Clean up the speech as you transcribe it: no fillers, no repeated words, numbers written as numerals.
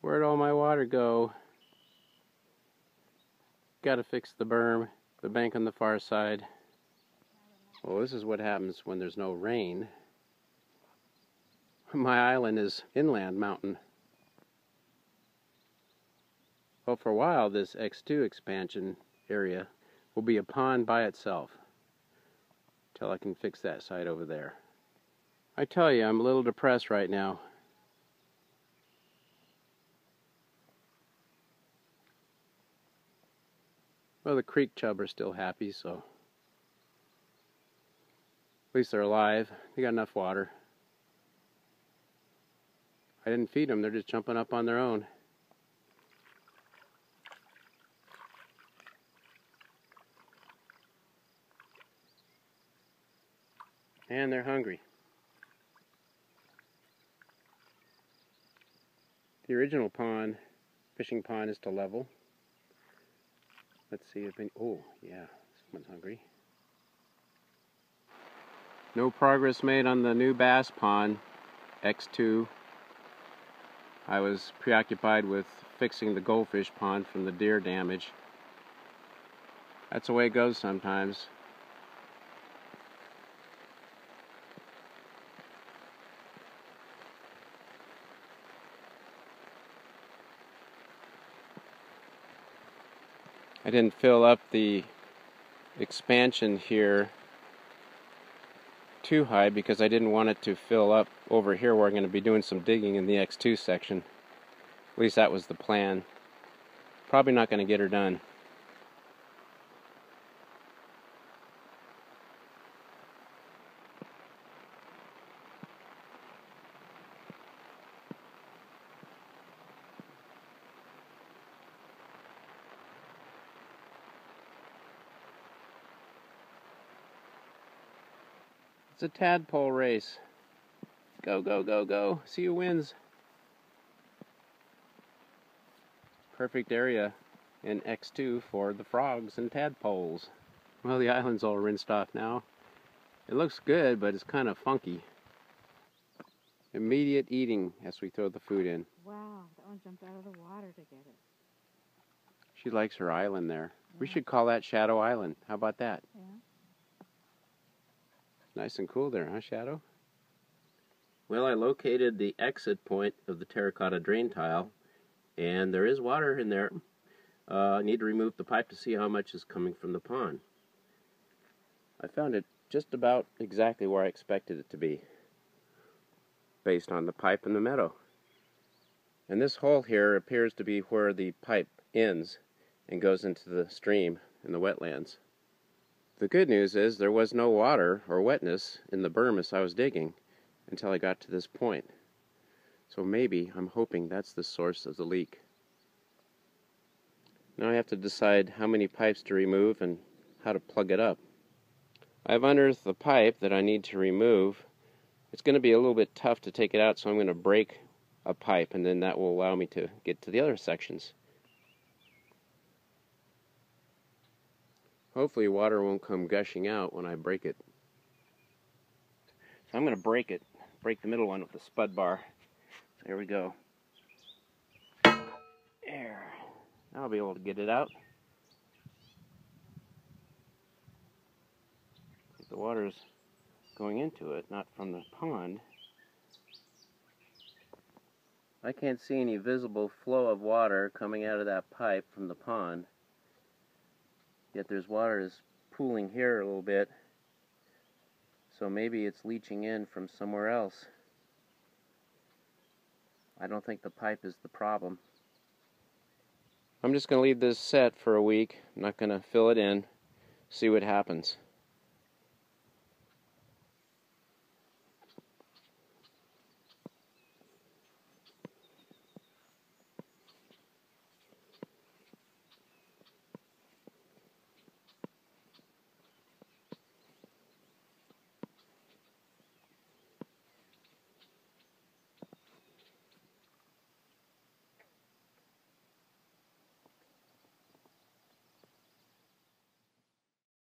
Where'd all my water go? Gotta fix the berm, the bank on the far side. Well, this is what happens when there's no rain. My island is inland mountain. Well, for a while, this X2 expansion area will be a pond by itself till I can fix that side over there. I tell you, I'm a little depressed right now. Well, the creek chub are still happy, so at least they're alive. They got enough water. I didn't feed them, they're just jumping up on their own. And they're hungry. The original pond, fishing pond, is to level. Let's see if any, oh yeah, someone's hungry. No progress made on the new bass pond, X2. I was preoccupied with fixing the goldfish pond from the deer damage. That's the way it goes sometimes. I didn't fill up the expansion here too high because I didn't want it to fill up over here where I'm going to be doing some digging in the X2 section. At least that was the plan. Probably not going to get her done. It's a tadpole race. Go, go, go, go. See who wins. Perfect area in X2 for the frogs and tadpoles. Well, the island's all rinsed off now. It looks good, but it's kind of funky. Immediate eating as we throw the food in. Wow, that one jumped out of the water to get it. She likes her island there. Yeah. We should call that Shadow Island. How about that? Yeah. Nice and cool there, huh, Shadow? Well, I located the exit point of the terracotta drain tile, and there is water in there. I need to remove the pipe to see how much is coming from the pond. I found it just about exactly where I expected it to be, based on the pipe in the meadow. And this hole here appears to be where the pipe ends and goes into the stream in the wetlands. The good news is there was no water or wetness in the berm as I was digging until I got to this point. So maybe, I'm hoping that's the source of the leak. Now I have to decide how many pipes to remove and how to plug it up. I've unearthed the pipe that I need to remove. It's going to be a little bit tough to take it out, so I'm going to break a pipe, and then that will allow me to get to the other sections. Hopefully water won't come gushing out when I break it. So I'm going to break it. Break the middle one with the spud bar. So here we go. There. Now I'll be able to get it out. The water's going into it, not from the pond. I can't see any visible flow of water coming out of that pipe from the pond. Yet there's water is pooling here a little bit. So maybe it's leaching in from somewhere else. I don't think the pipe is the problem. I'm just going to leave this set for a week. I'm not going to fill it in. See what happens.